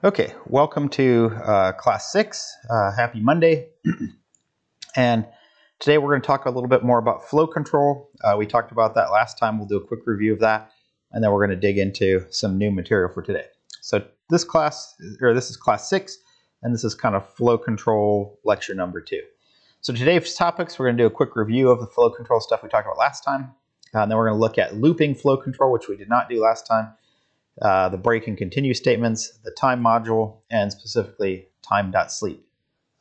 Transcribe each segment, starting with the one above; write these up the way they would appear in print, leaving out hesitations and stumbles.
Okay, welcome to class 6. Happy Monday. And today we're going to talk a little bit more about flow control. We talked about that last time. We'll do a quick review of that, and then we're going to dig into some new material for today. So this is class 6, and this is kind of flow control lecture number 2. So today's topics, we're going to do a quick review of the flow control stuff we talked about last time. And then we're going to look at looping flow control, which we did not do last time. The break and continue statements, the time module, and specifically time.sleep.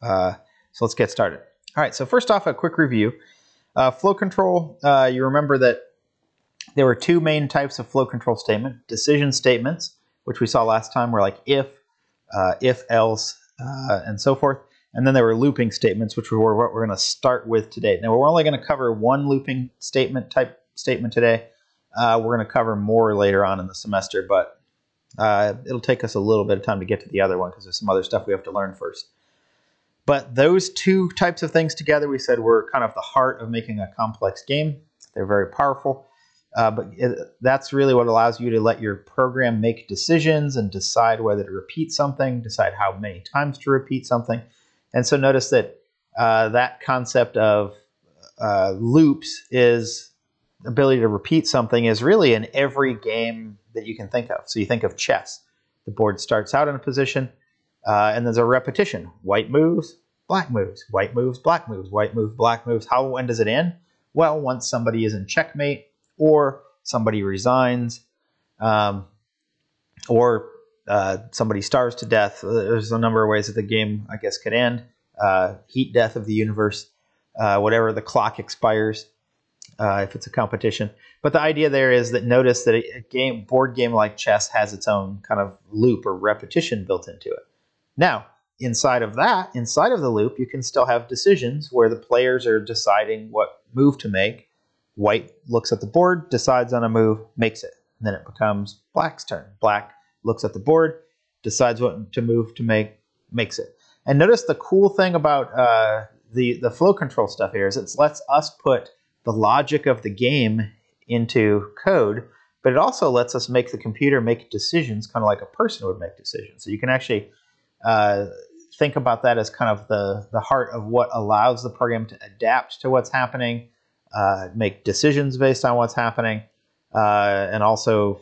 So let's get started. All right, so first off, a quick review. Flow control, you remember that there were two main types of flow control statement. Decision statements, which we saw last time, were like if, else, and so forth. And then there were looping statements, which were what we're going to start with today. Now, we're only going to cover one looping statement type statement today. We're going to cover more later on in the semester, but it'll take us a little bit of time to get to the other one because there's some other stuff we have to learn first. But those two types of things together, we said, were kind of the heart of making a complex game. They're very powerful, but that's really what allows you to let your program make decisions and decide whether to repeat something, decide how many times to repeat something. And so notice that that concept of loops is ability to repeat something is really in every game that you can think of. So you think of chess. The board starts out in a position, and there's a repetition. White moves, black moves, white moves, black moves, white moves, black moves. When does it end? Well, once somebody is in checkmate, or somebody resigns, or somebody starves to death. There's a number of ways that the game, I guess, could end. Heat death of the universe, whatever, the clock expires. If it's a competition. But the idea there is that notice that a board game like chess has its own kind of loop or repetition built into it. Now, inside of the loop, you can still have decisions where the players are deciding what move to make. White looks at the board, decides on a move, makes it. And then it becomes black's turn. Black looks at the board, decides what move to make, makes it. And notice the cool thing about the flow control stuff here is it lets us put the logic of the game into code, but it also lets us make the computer make decisions kind of like a person would make decisions. So you can actually think about that as kind of the heart of what allows the program to adapt to what's happening, make decisions based on what's happening, and also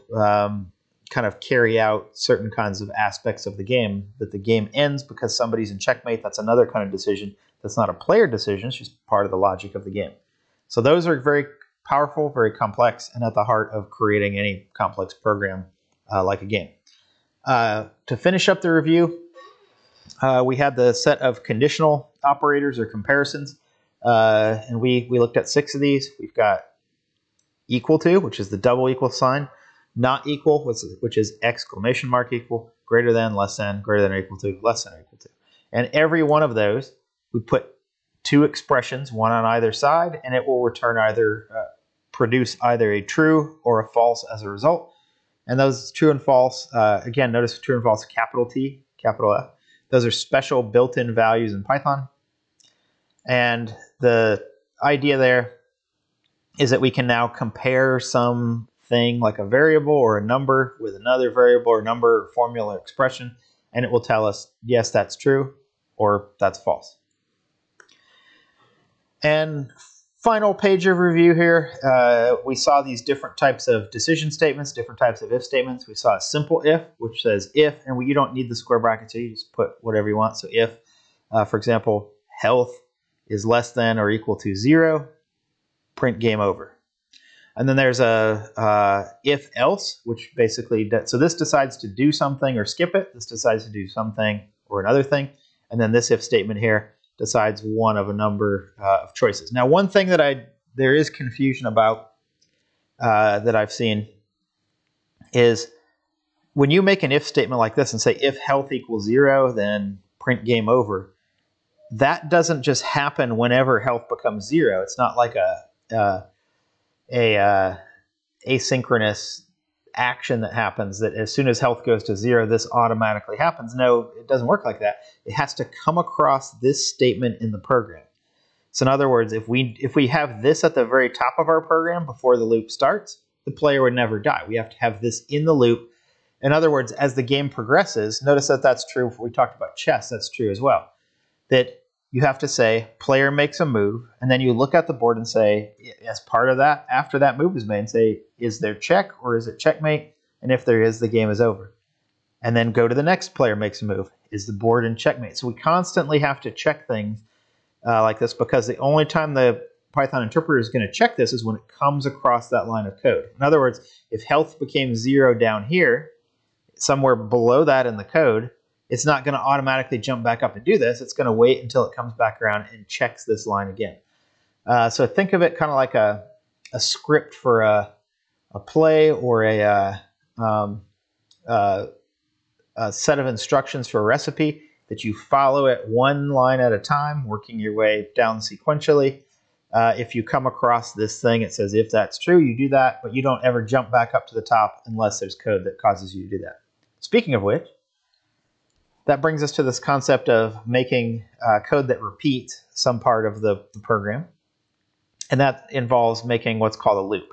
kind of carry out certain kinds of aspects of the game. That the game ends because somebody's in checkmate. That's another kind of decision. That's not a player decision. It's just part of the logic of the game. So those are very powerful, very complex, and at the heart of creating any complex program like a game. To finish up the review, we had the set of conditional operators or comparisons, and we looked at 6 of these. We've got equal to, which is the double equal sign, not equal, which is exclamation mark equal, greater than, less than, greater than or equal to, less than or equal to. And every one of those, we put 2 expressions, one on either side, and it will return produce either a true or a false as a result. And those true and false, again, notice true and false, capital T, capital F. Those are special built-in values in Python. And the idea there is that we can now compare something like a variable or a number with another variable or number or formula or expression, and it will tell us, yes, that's true, or that's false. And final page of review here, we saw these different types of decision statements, different types of if statements. We saw a simple if, which says if, and you don't need the square brackets here, you just put whatever you want. So if, for example, health is less than or equal to 0, print game over. And then there's a if else, which basically, so this decides to do something or skip it. This decides to do something or another thing. And then this if statement here decides one of a number of choices. Now, one thing that there is confusion about that I've seen is when you make an if statement like this and say if health equals 0, then print game over, that doesn't just happen whenever health becomes 0. It's not like a asynchronous action that happens that as soon as health goes to 0, this automatically happens. No, it doesn't work like that. It has to come across this statement in the program. So in other words, if we have this at the very top of our program before the loop starts, the player would never die. We have to have this in the loop In other words, as the game progresses, notice that that's true. If we talked about chess, that's true as well. That you have to say, player makes a move, and then you look at the board and say, as part of that, after that move is made, say, is there check or is it checkmate? And if there is, the game is over. And then go to the next player makes a move. Is the board in checkmate? So we constantly have to check things like this, because the only time the Python interpreter is going to check this is when it comes across that line of code. In other words, if health became 0 down here, somewhere below that in the code, it's not going to automatically jump back up and do this. It's going to wait until it comes back around and checks this line again. So think of it kind of like a script for a play, or a set of instructions for a recipe that you follow it one line at a time, working your way down sequentially. If you come across this thing, it says if that's true, you do that, but you don't ever jump back up to the top unless there's code that causes you to do that. Speaking of which, that brings us to this concept of making code that repeats some part of the program. And that involves making what's called a loop.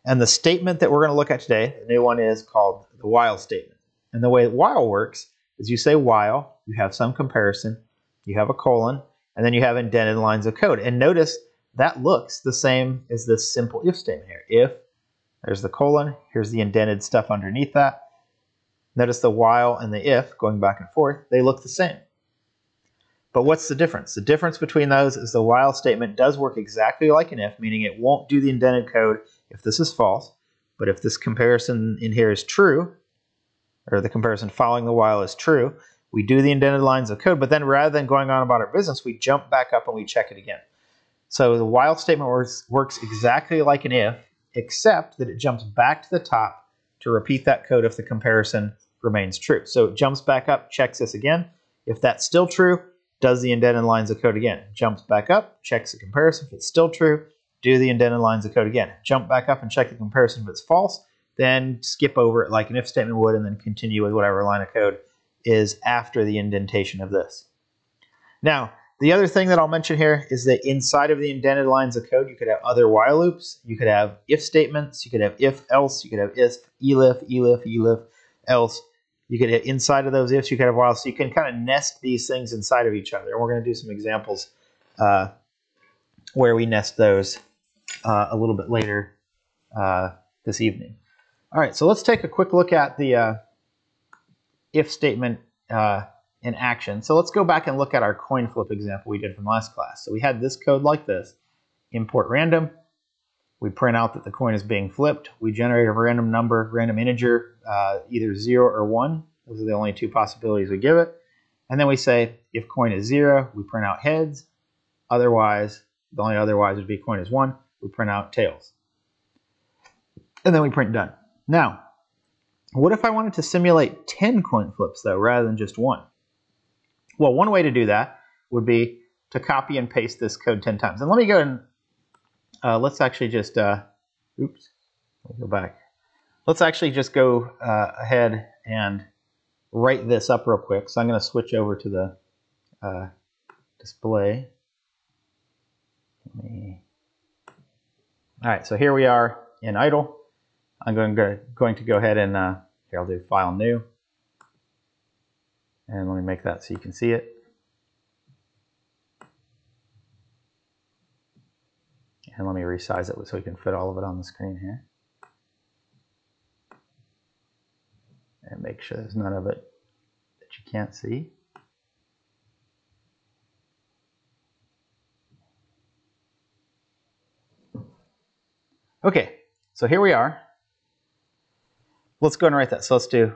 And the statement that we're going to look at today, the new one, is called the while statement. And the way while works is you say while, you have some comparison, you have a colon, and then you have indented lines of code. And notice that looks the same as this simple if statement here. If, there's the colon, here's the indented stuff underneath that. Notice the while and the if, going back and forth, they look the same. But what's the difference? The difference between those is the while statement does work exactly like an if, meaning it won't do the indented code if this is false. But if this comparison in here is true, or the comparison following the while is true, we do the indented lines of code, but then rather than going on about our business, we jump back up and we check it again. So the while statement works exactly like an if, except that it jumps back to the top to repeat that code if the comparison remains true. So it jumps back up, checks this again. If that's still true, does the indented lines of code again. Jumps back up, checks the comparison. If it's still true, do the indented lines of code again. Jump back up and check the comparison. If it's false, then skip over it like an if statement would, and then continue with whatever line of code is after the indentation of this. Now, the other thing that I'll mention here is that inside of the indented lines of code, you could have other while loops. You could have if statements. You could have if else. You could have if, elif, else. You could have inside of those ifs, you could have while. So you can kind of nest these things inside of each other. And we're going to do some examples where we nest those a little bit later this evening. All right, so let's take a quick look at the if statement in action. So let's go back and look at our coin flip example we did from last class. So we had this code like this: import random. We print out that the coin is being flipped. We generate a random number, random integer, either 0 or 1. Those are the only two possibilities we give it. And then we say if coin is 0, we print out heads. Otherwise, the only otherwise would be coin is 1. We print out tails. And then we print done. Now, what if I wanted to simulate 10 coin flips, though, rather than just 1? Well, one way to do that would be to copy and paste this code 10 times. And let me go and let's actually just, oops, let me go back. Let's actually just go ahead and write this up real quick. So I'm going to switch over to the display. All right, so here we are in idle. I'm going to go ahead and here I'll do File New. And let me make that so you can see it. And let me resize it so we can fit all of it on the screen here. And make sure there's none of it that you can't see. Okay, so here we are. Let's go and write that. So let's do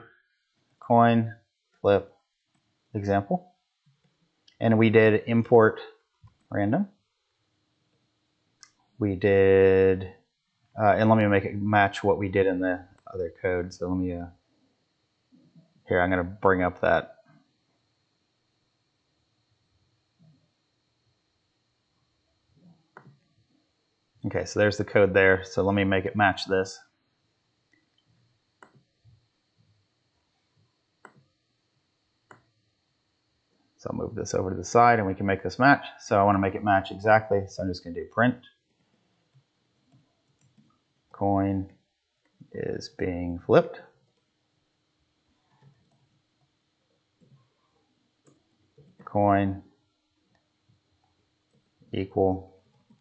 coin flip example. And we did import random. We did, and let me make it match what we did in the other code. So let me, here, I'm going to bring up that. Okay, so there's the code there. So let me make it match this. So I'll move this over to the side and we can make this match. So I want to make it match exactly. So I'm just going to do print. Coin is being flipped. coin equal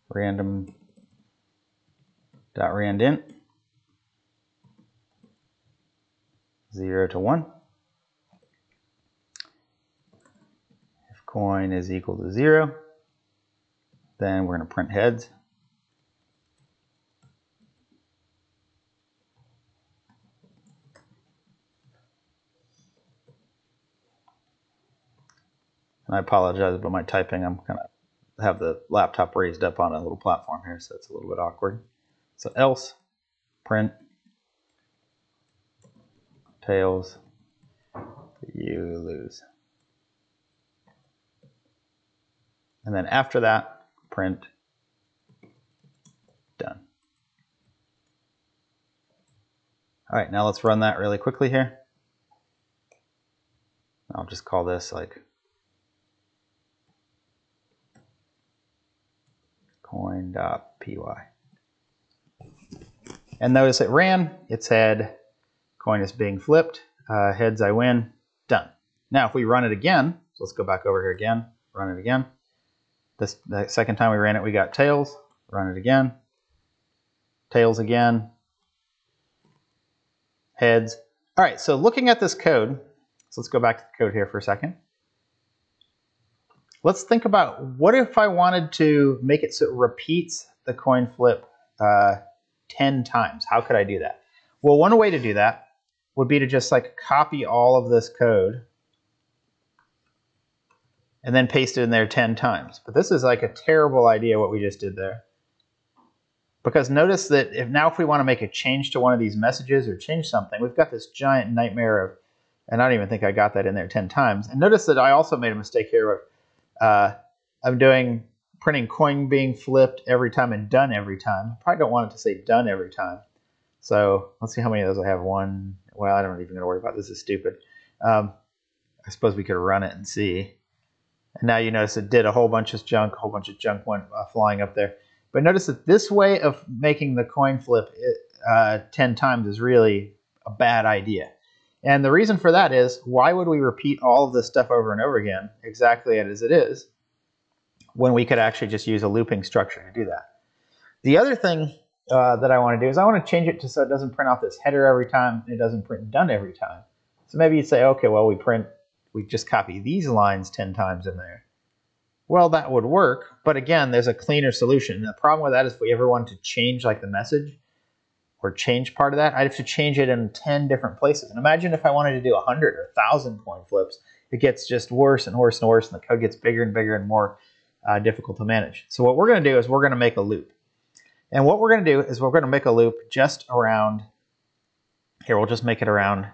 random dot randint 0 to 1. If coin is equal to 0, then we're going to print heads. And I apologize about my typing. I'm going to have the laptop raised up on a little platform here, so it's a little bit awkward. So else print tails, you lose. And then after that, print done. All right, now let's run that really quickly here. I'll just call this like coin.py. And notice it ran, it said coin is being flipped, heads I win, done. Now if we run it again, so let's go back over here again, run it again. The second time we ran it, we got tails, run it again, tails again, heads. All right, so looking at this code, so let's go back to the code here for a second. Let's think about what if I wanted to make it so it repeats the coin flip 10 times. How could I do that? Well, one way to do that would be to just like copy all of this code and then paste it in there 10 times. But this is like a terrible idea what we just did there. Because notice that if we want to make a change to one of these messages or change something, we've got this giant nightmare of, and I don't even think I got that in there 10 times. And notice that I also made a mistake here. I'm doing printing coin being flipped every time and done every time. I probably don't want it to say done every time. So let's see how many of those I have. One. Well, I don't even going to worry about this. Is stupid. I suppose we could run it and see. And now you notice it did a whole bunch of junk. A whole bunch of junk went flying up there. But notice that this way of making the coin flip 10 times is really a bad idea. And the reason for that is, why would we repeat all of this stuff over and over again, exactly as it is, when we could actually just use a looping structure to do that? The other thing that I want to do is I want to change it to so it doesn't print out this header every time, and it doesn't print done every time. So maybe you'd say, okay, well, we just copy these lines 10 times in there. Well, that would work, but again, there's a cleaner solution. And the problem with that is if we ever want to change like the message or change part of that, I'd have to change it in 10 different places. And imagine if I wanted to do 100 or 1,000 coin flips, it gets just worse and worse and worse, and the code gets bigger and bigger and more difficult to manage. So what we're going to do is we're going to make a loop. And what we're going to do is we're going to make a loop just around, here, we'll just make it around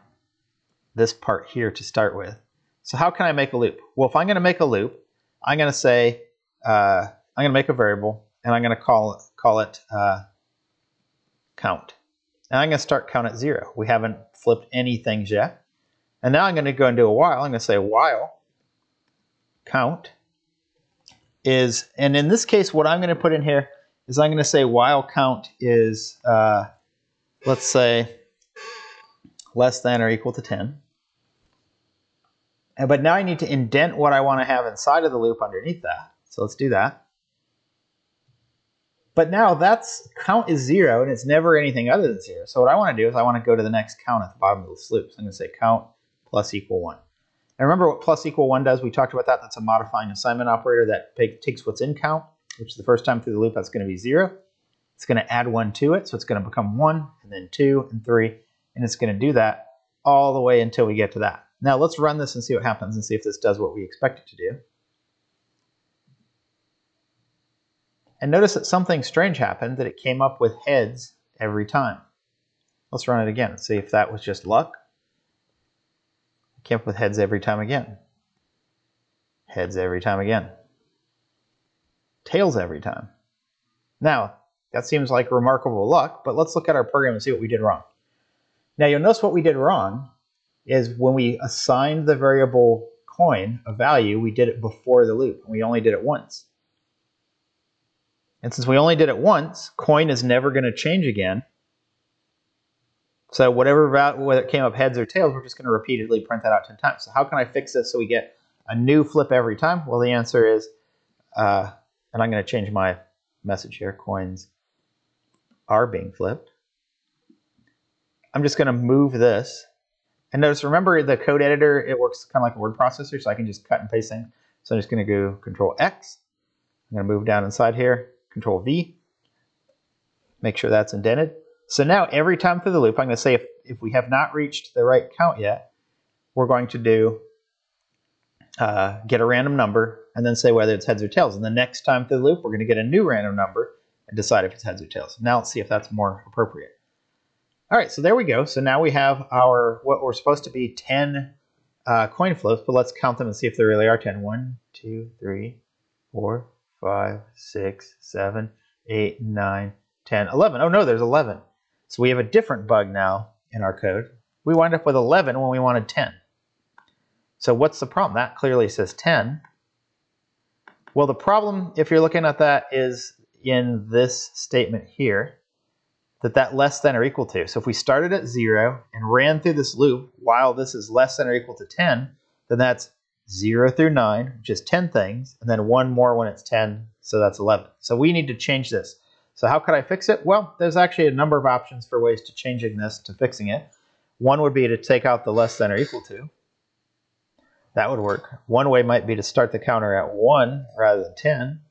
this part here to start with. So how can I make a loop? Well, if I'm going to make a loop, I'm going to say, I'm going to make a variable, and I'm going to call it count. And I'm going to start count at 0. We haven't flipped any things yet. And now I'm going to go and do a while. I'm going to say while count is, and in this case, what I'm going to put in here is I'm going to say while count is, let's say, less than or equal to 10. But now I need to indent what I want to have inside of the loop underneath that. So let's do that. But now count is 0, and it's never anything other than 0. So what I want to do is I want to go to the next count at the bottom of this loop. So I'm going to say count plus equal 1. And remember what plus equal 1 does? We talked about that. That's a modifying assignment operator that takes what's in count, which the first time through the loop, that's going to be 0. It's going to add 1 to it, so it's going to become 1, and then 2, and 3. And it's going to do that all the way until we get to that. Now let's run this and see what happens and see if this does what we expect it to do. And notice that something strange happened, that it came up with heads every time. Let's run it again and see if that was just luck. It came up with heads every time again. Heads every time again. Tails every time. Now, that seems like remarkable luck, but let's look at our program and see what we did wrong. Now you'll notice what we did wrong is when we assigned the variable coin a value, we did it before the loop, and we only did it once. And since we only did it once, coin is never going to change again. So whether it came up heads or tails, we're just going to repeatedly print that out 10 times. So how can I fix this so we get a new flip every time? Well, the answer is, and I'm going to change my message here, coins are being flipped. I'm just going to move this. And notice, remember the code editor, it works kind of like a word processor, so I can just cut and paste things. So I'm just going to go Control X. I'm going to move down inside here, Control V. Make sure that's indented. So now every time through the loop, I'm going to say if we have not reached the right count yet, we're going to do get a random number and then say whether it's heads or tails. And the next time through the loop, we're going to get a new random number and decide if it's heads or tails. Now let's see if that's more appropriate. All right, so there we go. So now we have our what were supposed to be 10 coin flips, but let's count them and see if there really are 10. 1, 2, 3, 4, 5, 6, 7, 8, 9, 10, 11. Oh no, there's 11. So we have a different bug now in our code. We wind up with 11 when we wanted 10. So what's the problem? That clearly says 10. Well, the problem, if you're looking at that, is in this statement here, that less than or equal to. So if we started at 0 and ran through this loop while this is less than or equal to 10, then that's 0 through 9, which is 10 things, and then one more when it's 10, so that's 11. So we need to change this. So how could I fix it? Well, there's actually a number of options for ways to changing this, to fixing it. One would be to take out the less than or equal to. That would work. One way might be to start the counter at 1 rather than 10.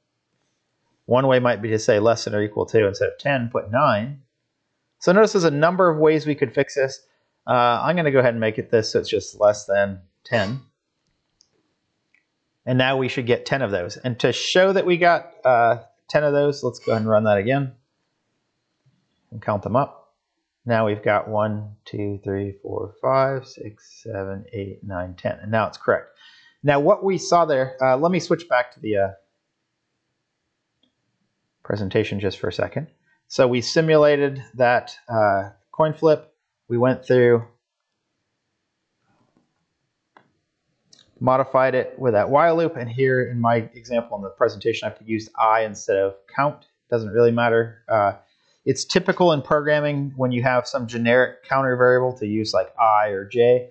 One way might be to say less than or equal to, instead of 10, put 9. So notice there's a number of ways we could fix this. I'm going to go ahead and make it this so it's just less than 10. And now we should get 10 of those. And to show that we got 10 of those, let's go ahead and run that again and count them up. Now we've got 1, 2, 3, 4, 5, 6, 7, 8, 9, 10. And now it's correct. Now what we saw there, let me switch back to the presentation just for a second. So we simulated that coin flip. We went through, modified it with that while loop, and here in my example in the presentation, I've used I instead of count. Doesn't really matter. It's typical in programming when you have some generic counter variable to use like I or J,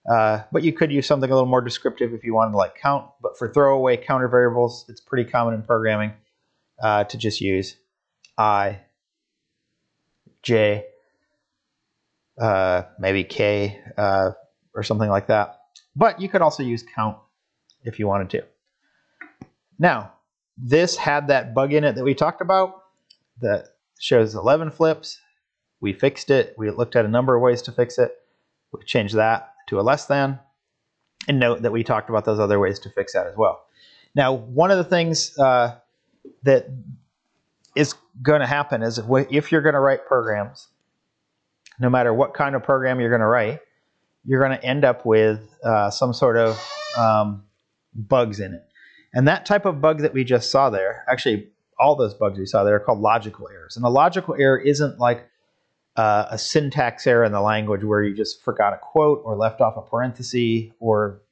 but you could use something a little more descriptive if you wanted to like count. But for throwaway counter variables, it's pretty common in programming to just use I, J, maybe K, or something like that. But you could also use count if you wanted to. Now, this had that bug in it that we talked about that shows 11 flips. We fixed it. We looked at a number of ways to fix it. We changed that to a less than. And note that we talked about those other ways to fix that as well. Now, one of the things that is going to happen is if you're going to write programs, no matter what kind of program you're going to write, you're going to end up with some sort of bugs in it. And that type of bug that we just saw there, actually all those bugs we saw there are called logical errors. And a logical error isn't like a syntax error in the language where you just forgot a quote or left off a parenthesis or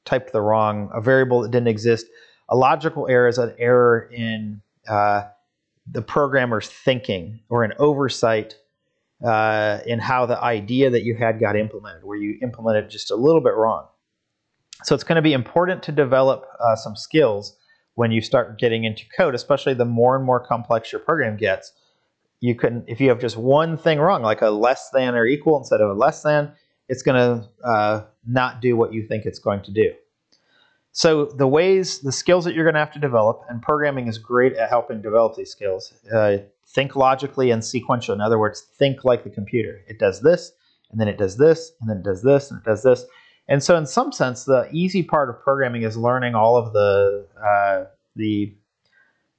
typed a variable that didn't exist. A logical error is an error in the programmer's thinking or an oversight in how the idea that you had got implemented, where you implemented just a little bit wrong. So it's going to be important to develop some skills when you start getting into code, especially the more and more complex your program gets. If you have just one thing wrong, like a less than or equal instead of a less than, it's going to not do what you think it's going to do. So the skills that you're going to have to develop, and programming is great at helping develop these skills. Think logically and sequential. In other words, think like the computer. It does this, and then it does this, and then it does this, and it does this. And so in some sense, the easy part of programming is learning all of the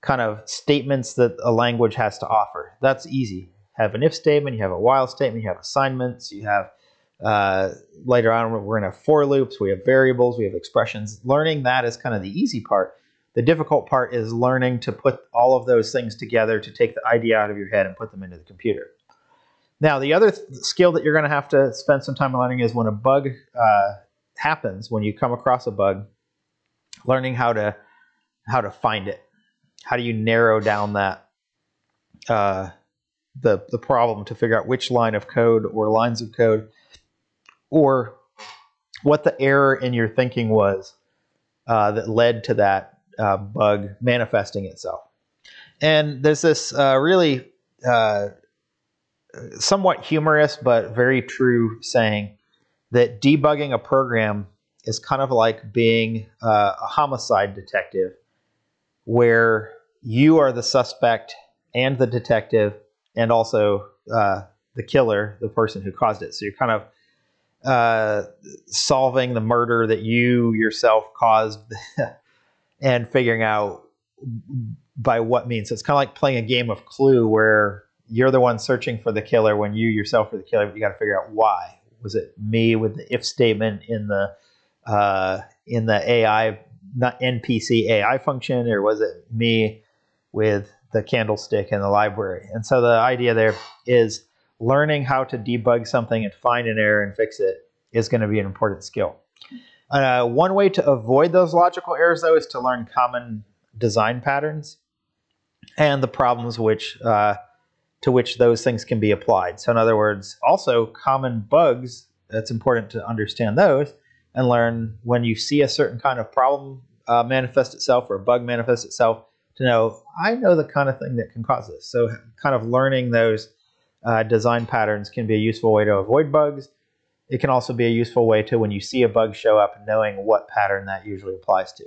kind of statements that a language has to offer. That's easy. You have an if statement, you have a while statement, you have assignments, you have later on we're going to have for loops, we have variables, we have expressions. Learning that is kind of the easy part. The difficult part is learning to put all of those things together to take the idea out of your head and put them into the computer. Now, the other skill that you're going to have to spend some time learning is when a bug happens, when you come across a bug, learning how to find it. How do you narrow down that the problem to figure out which line of code or lines of code or what the error in your thinking was that led to that bug manifesting itself. And there's this really somewhat humorous but very true saying that debugging a program is kind of like being a homicide detective, where you are the suspect and the detective and also the killer, the person who caused it. So you're kind of solving the murder that you yourself caused and figuring out by what means. So it's kind of like playing a game of Clue, where you're the one searching for the killer when you yourself are the killer, but you got to figure out why. Was it me with the if statement in the AI, not NPC AI function, or was it me with the candlestick in the library? And so the idea there is learning how to debug something and find an error and fix it is going to be an important skill. One way to avoid those logical errors, though, is to learn common design patterns and the problems to which those things can be applied. So in other words, also common bugs, it's important to understand those and learn when you see a certain kind of problem manifest itself or a bug manifest itself, to know, I know the kind of thing that can cause this. So kind of learning those design patterns can be a useful way to avoid bugs. It can also be a useful way to, when you see a bug show up, knowing what pattern that usually applies to.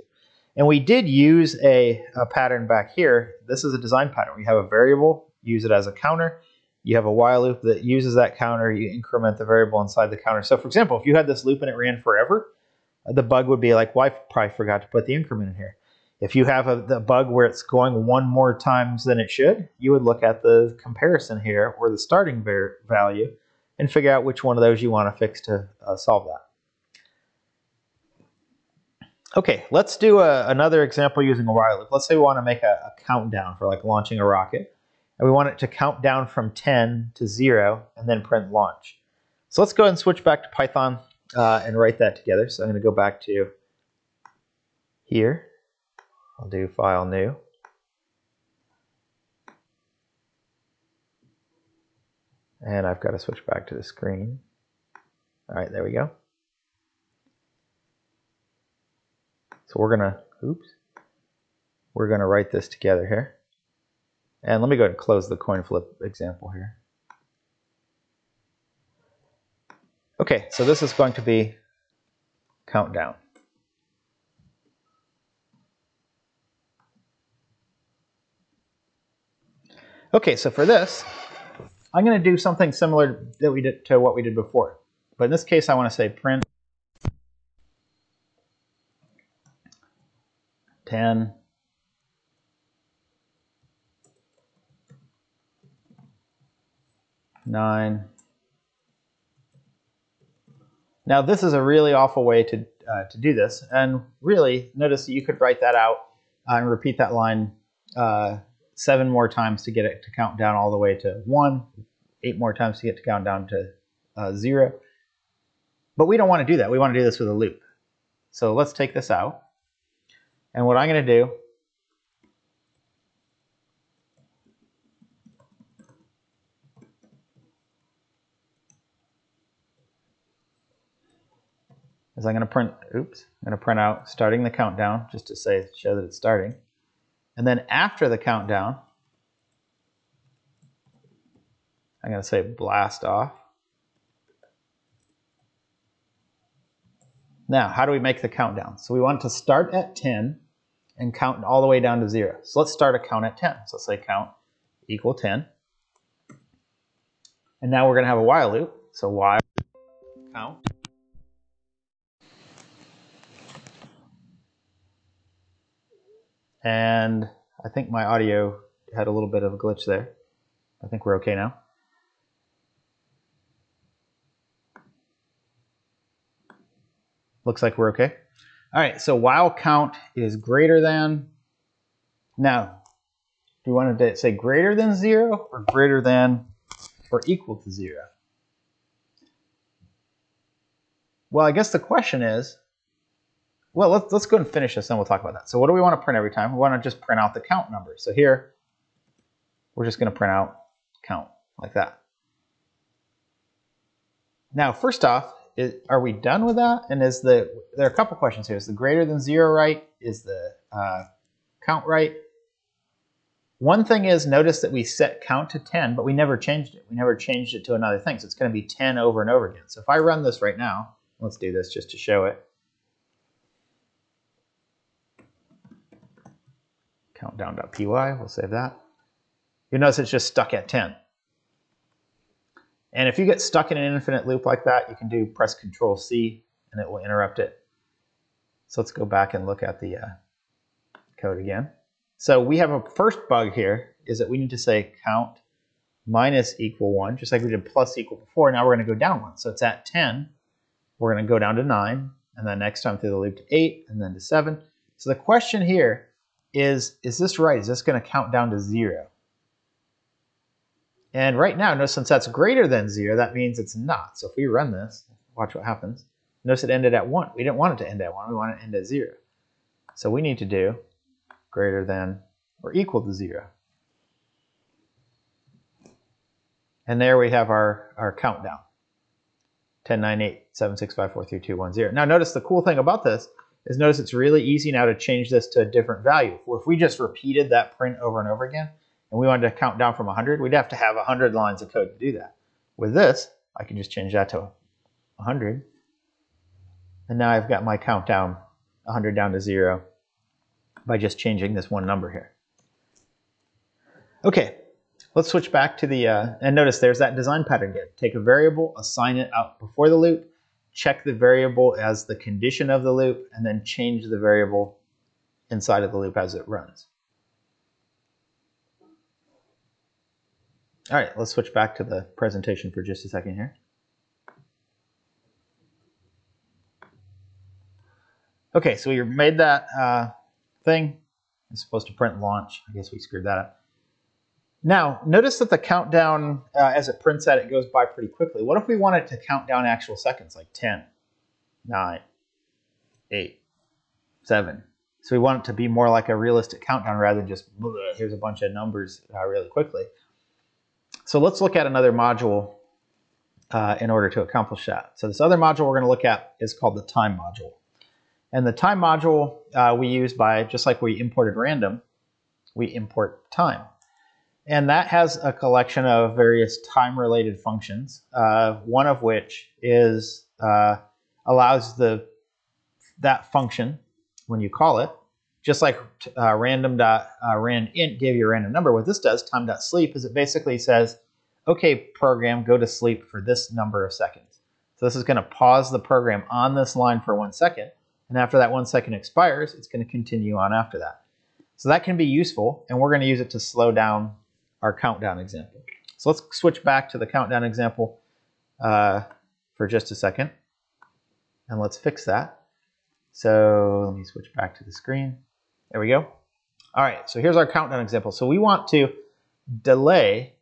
And we did use a pattern back here. This is a design pattern. We have a variable, use it as a counter. You have a while loop that uses that counter. You increment the variable inside the counter. So for example, if you had this loop and it ran forever, the bug would be like, well, I probably forgot to put the increment in here. If you have the bug where it's going one more times than it should, you would look at the comparison here, or the starting value, and figure out which one of those you want to fix to solve that. Okay, let's do another example using a while loop. Let's say we want to make a countdown for like launching a rocket, and we want it to count down from 10 to 0 and then print launch. So let's go ahead and switch back to Python and write that together. So I'm going to go back to here. I'll do file new. And I've got to switch back to the screen. All right, there we go. So we're gonna write this together here. And let me go ahead and close the coin flip example here. Okay, so this is going to be countdown. Okay, so for this, I'm going to do something similar to what we did before. But in this case, I want to say print 10, 9. Now this is a really awful way to do this, and really notice that you could write that out and repeat that line 7 more times to get it to count down all the way to 1, 8 more times to get to count down to 0. But we don't want to do that. We want to do this with a loop. So let's take this out. And what I'm going to do is I'm going to print out starting the countdown, just to show that it's starting. And then after the countdown, I'm going to say blast off. Now, how do we make the countdown? So we want to start at 10 and count all the way down to 0. So let's start a count at 10. So let's say count equal 10. And now we're going to have a while loop. So while count. And I think my audio had a little bit of a glitch there. I think we're okay now. Looks like we're okay. All right, so while count is greater than. Now, do you want to say greater than 0 or greater than or equal to 0? Well, I guess the question is, well, let's go and finish this and we'll talk about that. So what do we want to print every time? We want to just print out the count number. So here, we're just going to print out count like that. Now, first off, are we done with that? And there are a couple questions here. Is the greater than 0 right? Is the count right? One thing is, notice that we set count to 10, but we never changed it. We never changed it to another thing. So it's going to be 10 over and over again. So if I run this right now, let's do this just to show it. Countdown.py, we'll save that. You notice it's just stuck at 10. And if you get stuck in an infinite loop like that, you can press Control-C and it will interrupt it. So let's go back and look at the code again. So we have a first bug here, is that we need to say count minus equal 1, just like we did plus equal before. Now we're going to go down 1. So it's at 10. We're going to go down to 9, and then next time through the loop to 8, and then to 7. So the question here is this right? Is this going to count down to 0? And right now, notice since that's greater than 0, that means it's not. So if we run this, watch what happens. Notice it ended at 1. We didn't want it to end at 1. We want it to end at 0. So we need to do greater than or equal to 0. And there we have our countdown. 10, 9, 8, 7, 6, 5, 4, 3, 2, 1, 0. Now notice the cool thing about this is notice it's really easy now to change this to a different value. If we just repeated that print over and over again, and we wanted to count down from 100, we'd have to have 100 lines of code to do that. With this, I can just change that to 100. And now I've got my countdown 100 down to 0 by just changing this one number here. Okay, let's switch back to the, and notice there's that design pattern again. Take a variable, assign it out before the loop, check the variable as the condition of the loop, and then change the variable inside of the loop as it runs. All right, let's switch back to the presentation for just a second here. Okay, so we made that thing. It's supposed to print launch. I guess we screwed that up. Now, notice that the countdown, as it prints that, it goes by pretty quickly. What if we wanted to count down actual seconds, like 10, 9, 8, 7? So we want it to be more like a realistic countdown rather than just, here's a bunch of numbers really quickly. So let's look at another module in order to accomplish that. So this other module we're going to look at is called the time module. And the time module we use by, just like we imported random, we import time. And that has a collection of various time-related functions, one of which is allows that function, when you call it, just like random.randint gave you a random number, what this does, time.sleep, is it basically says, okay, program, go to sleep for this number of seconds. So this is going to pause the program on this line for 1 second, and after that 1 second expires, it's going to continue on after that. So that can be useful, and we're going to use it to slow down our countdown example. So let's switch back to the countdown example for just a second, and let's fix that. So let me switch back to the screen. There we go. All right, so here's our countdown example. So we want to delay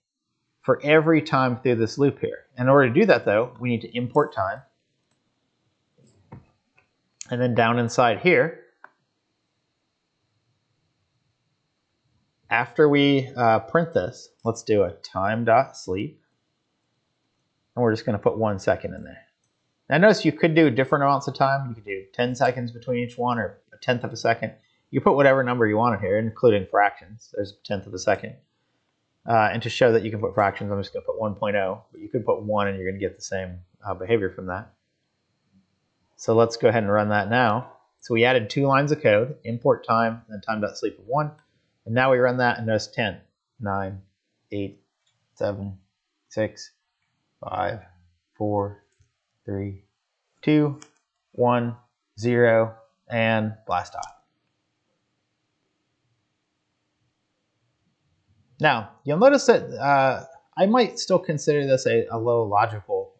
for every time through this loop here. In order to do that, though, we need to import time. And then down inside here, after we print this, let's do a time.sleep. And we're just going to put 1 second in there. Now notice you could do different amounts of time. You could do 10 seconds between each one, or a tenth of a second. You put whatever number you wanted here, including fractions. There's a tenth of a second. And to show that you can put fractions, I'm just going to put 1.0. But you could put 1 and you're going to get the same behavior from that. So let's go ahead and run that now. So we added 2 lines of code, import time, and then time.sleep of 1. And now we run that and notice 10, 9, 8, 7, 6, 5, 4, 3, 2, 1, 0, and blast off. Now, you'll notice that I might still consider this a low logical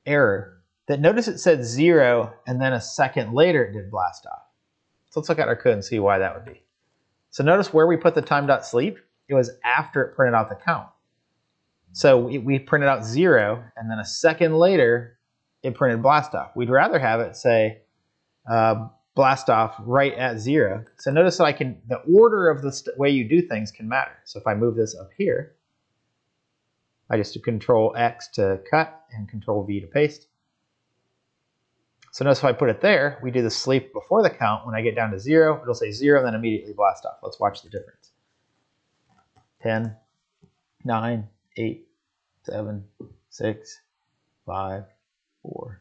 error. That notice it said 0, and then a second later it did blast off. So let's look at our code and see why that would be. So notice where we put the time.sleep, it was after it printed out the count. So we printed out 0, and then a second later, it printed blast off. We'd rather have it say blast off right at 0. So notice that the order of the way you do things can matter. So if I move this up here, I just do Control X to cut and Control V to paste. So notice if I put it there, we do the sleep before the count. When I get down to 0, it'll say 0 and then immediately blast off. Let's watch the difference. 10, 9, 8, 7, 6, 5, 4,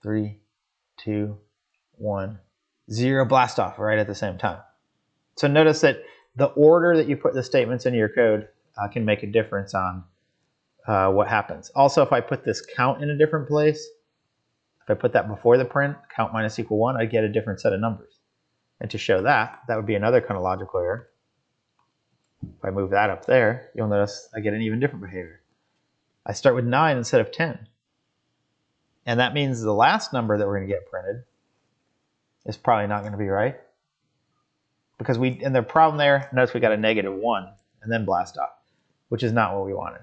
3, 2, 1, 0, blast off right at the same time. So notice that the order that you put the statements into your code can make a difference on what happens. Also, if I put this count in a different place, if I put that before the print, count minus equal 1, I get a different set of numbers. And to show that, that would be another kind of logical error. If I move that up there, you'll notice I get an even different behavior. I start with 9 instead of 10. And that means the last number that we're going to get printed is probably not going to be right. Because and the problem there, notice we got a -1 and then blast off, which is not what we wanted.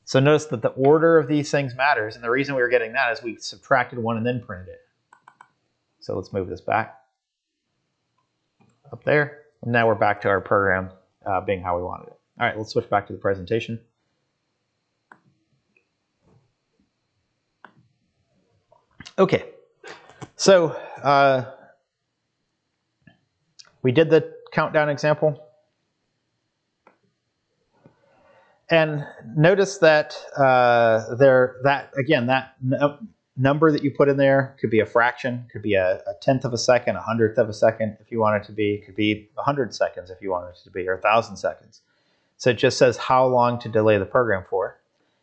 So notice that the order of these things matters, and the reason we were getting that is we subtracted 1 and then printed it. So let's move this back up there, and now we're back to our program being how we wanted it. All right, let's switch back to the presentation. Okay, so we did the countdown example. And notice that that number that you put in there could be a fraction, could be a 1/10 of a second, 100th of a second if you want it to be, could be 100 seconds if you want it to be, or 1,000 seconds. So it just says how long to delay the program for.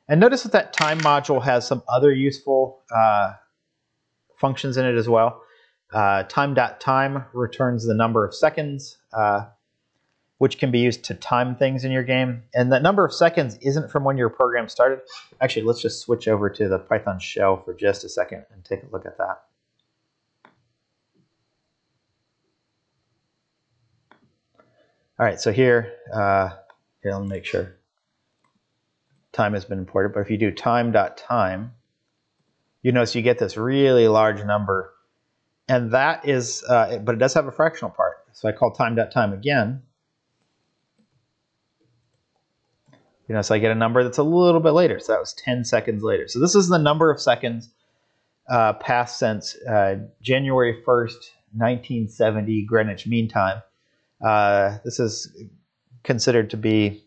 And notice that that time module has some other useful functions in it as well. Time.time returns the number of seconds, which can be used to time things in your game. And that number of seconds isn't from when your program started. Actually, let's just switch over to the Python shell for just a second and take a look at that. All right, so here let me make sure time has been imported. But if you do time.time, you notice you get this really large number. And that is, but it does have a fractional part. So I call time.time again. So I get a number that's a little bit later. So that was 10 seconds later. So this is the number of seconds passed since January 1st, 1970 Greenwich Mean Time. This is considered to be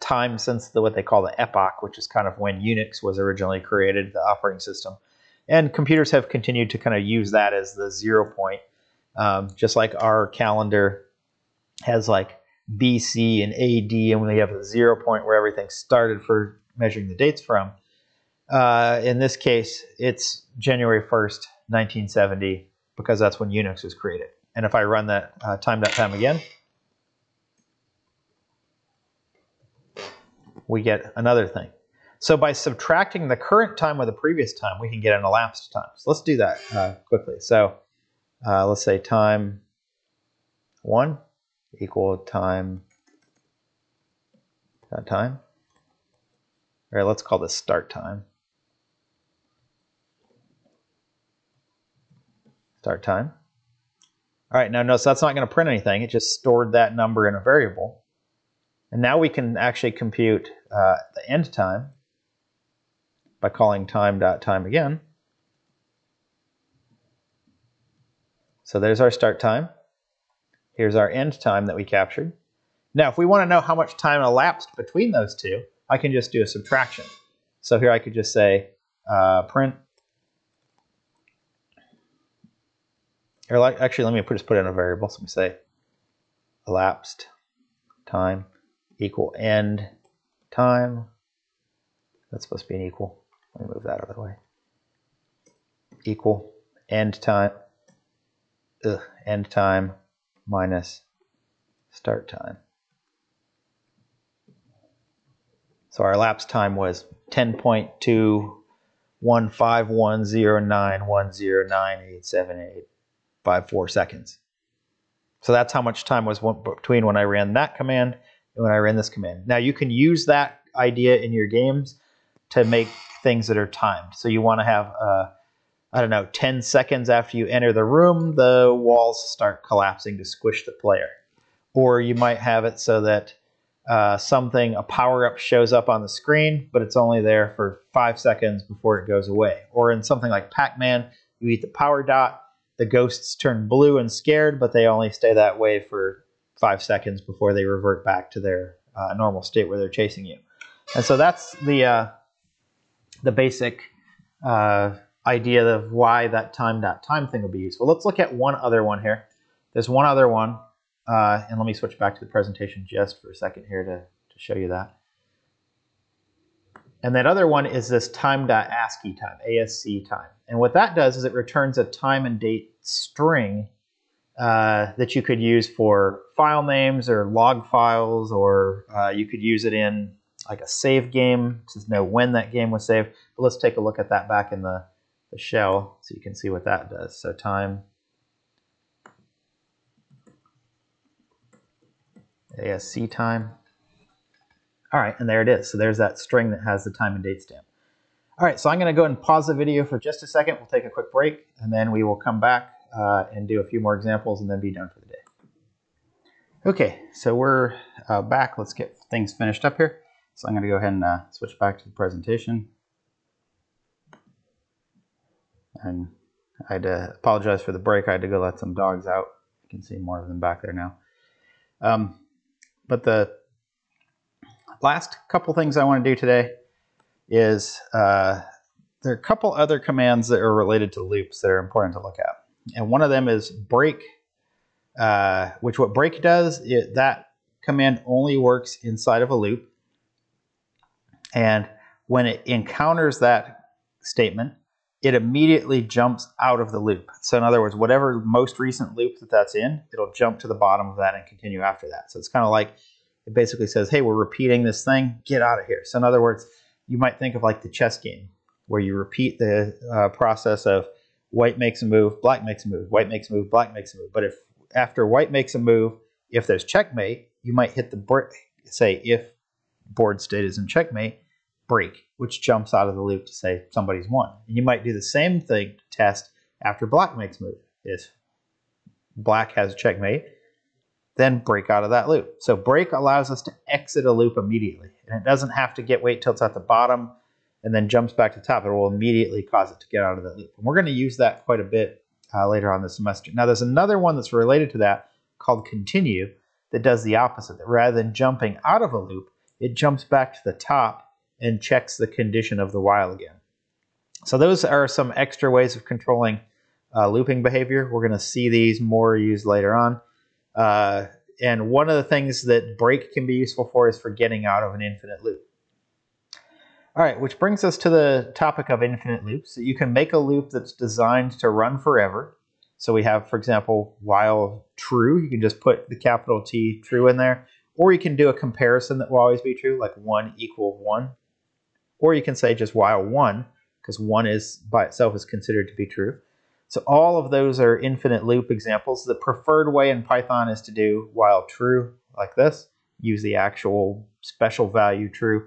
time since what they call the epoch, which is kind of when Unix was originally created, the operating system. And computers have continued to kind of use that as the 0 point, just like our calendar has like BC and AD, and we have a 0 point where everything started for measuring the dates from. In this case, it's January 1st, 1970, because that's when Unix was created. And if I run that time.time again, we get another thing. So by subtracting the current time with the previous time, we can get an elapsed time. So let's do that quickly. So let's say time 1 equal time. All right, let's call this start time. Start time. All right, now notice that's not going to print anything. It just stored that number in a variable. And now we can actually compute the end time by calling time.time again. So there's our start time. Here's our end time that we captured. Now, if we want to know how much time elapsed between those two, I can just do a subtraction. So here I could just say print. Or actually, let me just put in a variable. So we say elapsed time equal end time. That's supposed to be an equal. Let me move that out of the way. Equal end time. End time minus start time. So our elapsed time was 10.21510910987854 seconds. So that's how much time was between when I ran that command and when I ran this command. Now you can use that idea in your games to make things that are timed. So you want to have, I don't know, 10 seconds after you enter the room, the walls start collapsing to squish the player. Or you might have it so that something, a power-up shows up on the screen, but it's only there for 5 seconds before it goes away. Or in something like Pac-Man, you eat the power dot, the ghosts turn blue and scared, but they only stay that way for 5 seconds before they revert back to their normal state where they're chasing you. And so that's the basic idea of why that time.time thing will be useful. Let's look at one other one here. There's one other one, and let me switch back to the presentation just for a second here to show you that. And that other one is this time.ASCII time, ASC time. And what that does is it returns a time and date string that you could use for file names or log files, or you could use it in like a save game to know when that game was saved. But let's take a look at that back in the shell so you can see what that does. So time ASC time. All right, and there it is. So there's that string that has the time and date stamp. All right, so I'm going to go ahead and pause the video for just a second. We'll take a quick break, and then we will come back and do a few more examples and then be done for the day. Okay, so we're back. Let's get things finished up here. So I'm going to go ahead and switch back to the presentation. And I had to apologize for the break. I had to go let some dogs out. You can see more of them back there now. But the last couple things I want to do today is there are a couple other commands that are related to loops that are important to look at. And one of them is break, which what break does, that command only works inside of a loop. And when it encounters that statement, it immediately jumps out of the loop. So in other words, whatever most recent loop that's in, it'll jump to the bottom of that and continue after that. So it's kind of like, it basically says, hey, we're repeating this thing, get out of here. So in other words, you might think of like the chess game, where you repeat the process of white makes a move, black makes a move, white makes a move, black makes a move. But if after white makes a move, if there's checkmate, you might hit the break, say if board state is in checkmate, break, which jumps out of the loop to say somebody's won. And you might do the same thing to test after black makes a move. If black has checkmate, then break out of that loop. So break allows us to exit a loop immediately. And it doesn't have to wait till it's at the bottom and then jumps back to the top. It will immediately cause it to get out of that loop. And we're going to use that quite a bit later on this semester. Now there's another one that's related to that called continue that does the opposite. That rather than jumping out of a loop, it jumps back to the top and checks the condition of the while again. So those are some extra ways of controlling looping behavior. We're going to see these more used later on. And one of the things that break can be useful for is for getting out of an infinite loop. All right, which brings us to the topic of infinite loops. So you can make a loop that's designed to run forever. So we have, for example, while true, you can just put the capital T true in there. Or you can do a comparison that will always be true, like 1 equal 1. Or you can say just while 1, because 1 is by itself is considered to be true. So all of those are infinite loop examples. The preferred way in Python is to do while true like this. Use the actual special value true.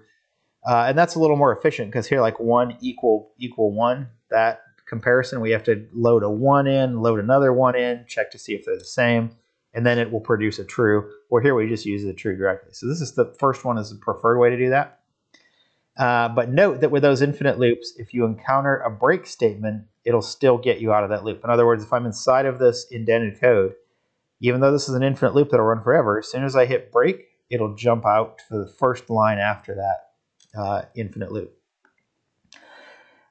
And that's a little more efficient because here like 1 equal 1, that comparison we have to load a 1 in, load another 1 in, check to see if they're the same, and then it will produce a true. Or here we just use the true directly. So this is the first one is the preferred way to do that. But note that with those infinite loops, if you encounter a break statement, it'll still get you out of that loop. In other words, if I'm inside of this indented code, even though this is an infinite loop that'll run forever, as soon as I hit break, it'll jump out to the first line after that infinite loop.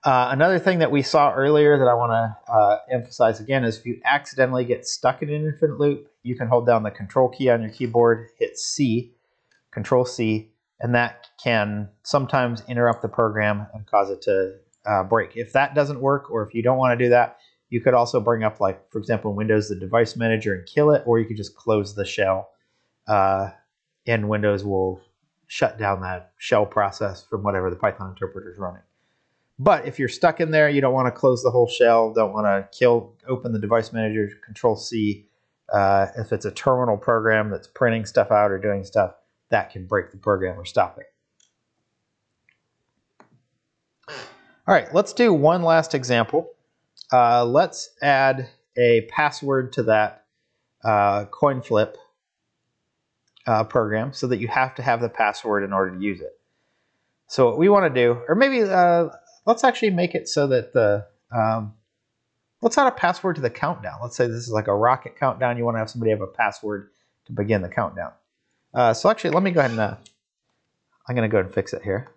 Another thing that we saw earlier that I want to emphasize again is if you accidentally get stuck in an infinite loop, you can hold down the control key on your keyboard, hit C, control C, and that can sometimes interrupt the program and cause it to break. If that doesn't work, or if you don't want to do that, you could also bring up, like, for example, in Windows, the device manager and kill it, or you could just close the shell and Windows will shut down that shell process from whatever the Python interpreter is running. But if you're stuck in there, you don't want to close the whole shell, don't want to open the device manager, control C. If it's a terminal program that's printing stuff out or doing stuff, that can break the program or stop it. All right, let's do one last example. Let's add a password to that coin flip program so that you have to have the password in order to use it. So what we want to do, or maybe let's actually make it so that the let's add a password to the countdown. Let's say this is like a rocket countdown. You want to have somebody have a password to begin the countdown. So actually, let me go ahead and I'm going to go ahead and fix it here.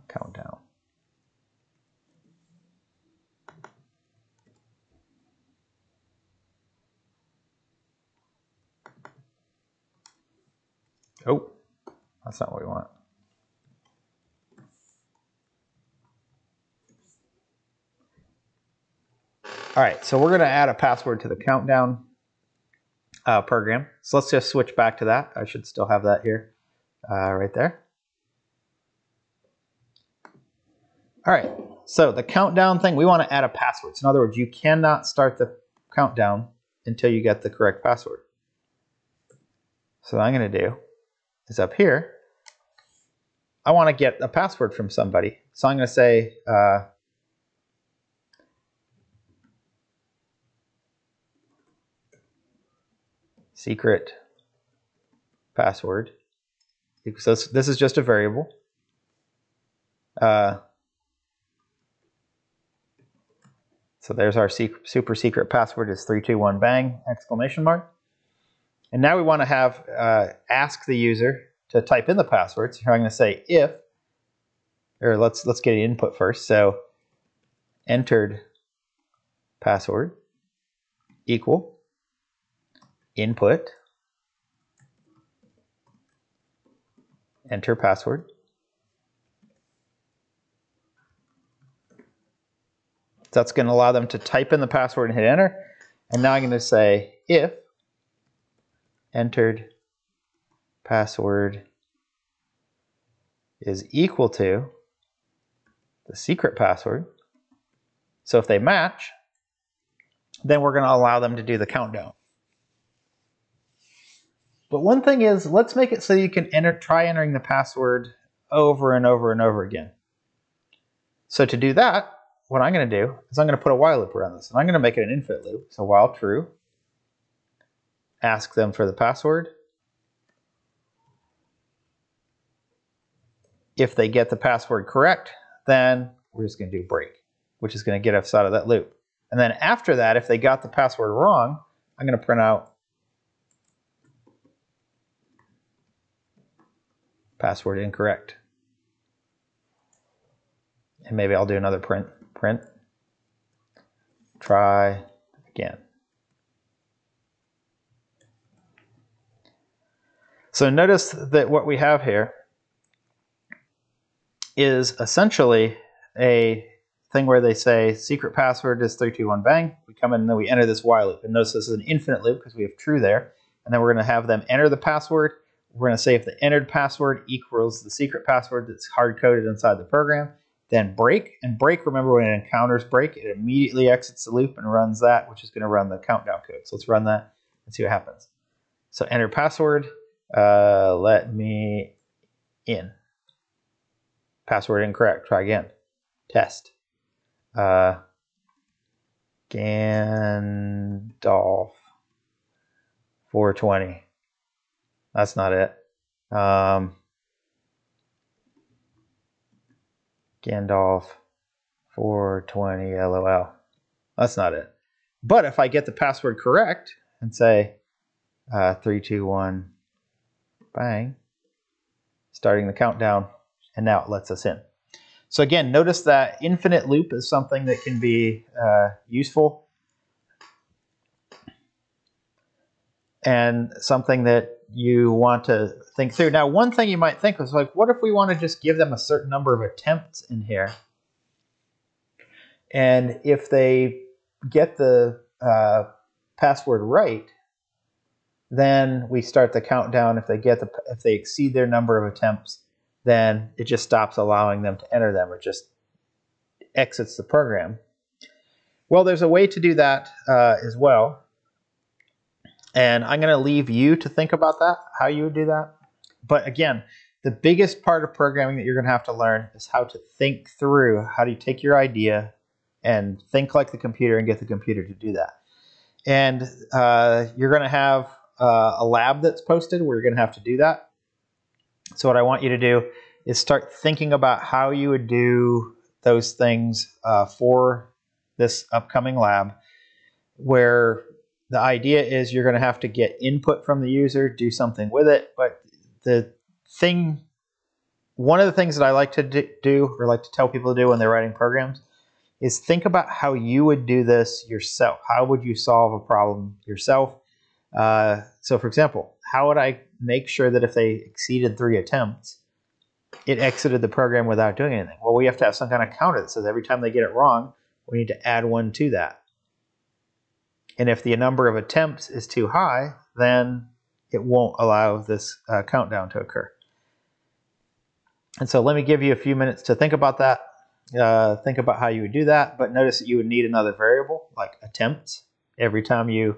Countdown. Oh, that's not what we want. All right, so we're going to add a password to the countdown program. So let's just switch back to that. I should still have that here, right there. All right, so the countdown thing, we want to add a password. So in other words, you cannot start the countdown until you get the correct password. So what I'm going to do is up here, I want to get a password from somebody. So I'm going to say, secret password. So this is just a variable. So there's our super secret password is 321 bang exclamation mark. And now we want to have ask the user to type in the password. So here I'm going to say if, or let's get an input first. So entered password equal input enter password. So that's going to allow them to type in the password and hit enter. And now I'm going to say if entered password is equal to the secret password. So if they match, then we're going to allow them to do the countdown. But one thing is, let's make it so you can try entering the password over and over and over again. So to do that, what I'm going to do is I'm going to put a while loop around this. And I'm going to make it an infinite loop. So while true, ask them for the password. If they get the password correct, then we're just going to do break, which is going to get us out of that loop. And then after that, if they got the password wrong, I'm going to print out password incorrect. And maybe I'll do another print. Try again. So notice that what we have here is essentially a thing where they say secret password is 321 bang. We come in and then we enter this while loop. And notice this is an infinite loop because we have true there. And then we're going to have them enter the password. We're going to say if the entered password equals the secret password that's hard-coded inside the program, then break. And break, remember when it encounters break, it immediately exits the loop and runs that, which is going to run the countdown code. So let's run that and see what happens. So enter password, let me in. Password incorrect, try again. Test. Gandalf 420. That's not it. Gandalf 420 LOL. That's not it. But if I get the password correct and say 321 bang, starting the countdown, and now it lets us in. So again, notice that infinite loop is something that can be useful and something that you want to think through. Now, one thing you might think is like, what if we want to just give them a certain number of attempts in here? And if they get the password right, then we start the countdown. If they exceed their number of attempts, then it just stops allowing them to enter them, or just exits the program. Well, there's a way to do that as well. And I'm going to leave you to think about that, how you would do that. But again, the biggest part of programming that you're going to have to learn is how to think through, how do you take your idea and think like the computer and get the computer to do that. And you're going to have a lab that's posted where you're going to have to do that. So what I want you to do is start thinking about how you would do those things for this upcoming lab, where the idea is you're going to have to get input from the user, do something with it. But one of the things that I like to do, or like to tell people to do when they're writing programs, is think about how you would do this yourself. How would you solve a problem yourself? So for example, how would I make sure that if they exceeded 3 attempts, it exited the program without doing anything? Well, we have to have some kind of counter that says every time they get it wrong, we need to add 1 to that. And if the number of attempts is too high, then it won't allow this countdown to occur. And so let me give you a few minutes to think about that. Think about how you would do that, but notice that you would need another variable like attempts. Every time you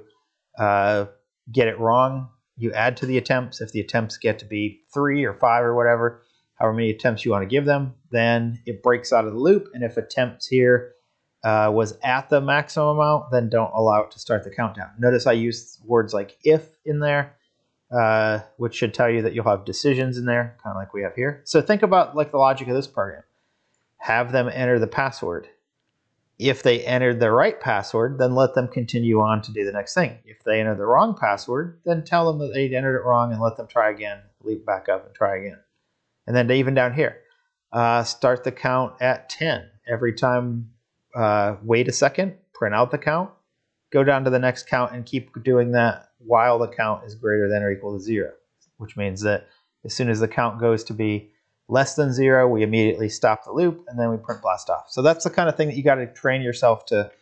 get it wrong, you add to the attempts. If the attempts get to be 3 or 5 or whatever, however many attempts you want to give them, then it breaks out of the loop. And if attempts here was at the maximum amount, then don't allow it to start the countdown. Notice I use words like if in there, which should tell you that you'll have decisions in there, kind of like we have here. So think about like the logic of this program. Have them enter the password. If they entered the right password, then let them continue on to do the next thing. If they enter the wrong password, then tell them that they entered it wrong and let them try again, leap back up and try again. And then even down here, start the count at 10. Every time, wait a second, print out the count, go down to the next count and keep doing that while the count is greater than or equal to 0, which means that as soon as the count goes to be less than 0, we immediately stop the loop and then we print blast off. So that's the kind of thing that you got to train yourself to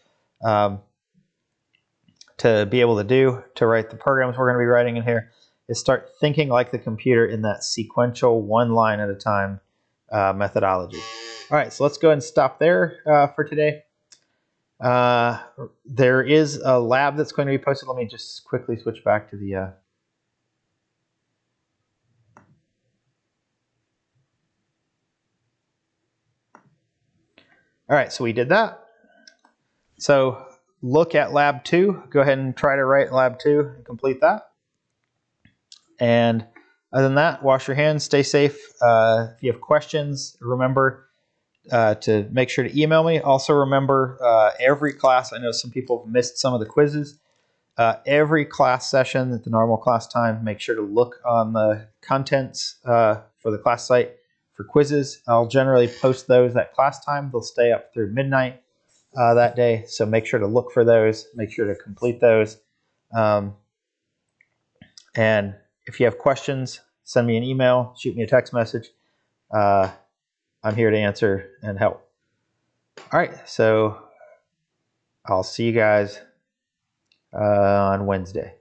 be able to do to write the programs we're going to be writing in here, is start thinking like the computer in that sequential 1 line at a time methodology. All right, so let's go ahead and stop there for today. There is a lab that's going to be posted. Let me just quickly switch back to the all right, so we did that. So look at lab 2. Go ahead and try to write lab 2 and complete that. And other than that, wash your hands, stay safe. If you have questions, remember to make sure to email me. Also remember, every class, I know some people have missed some of the quizzes. Every class session at the normal class time, make sure to look on the contents for the class site for quizzes. I'll generally post those at class time. They'll stay up through midnight that day, so make sure to look for those. Make sure to complete those. And if you have questions, send me an email, shoot me a text message. I'm here to answer and help. All right, so I'll see you guys on Wednesday.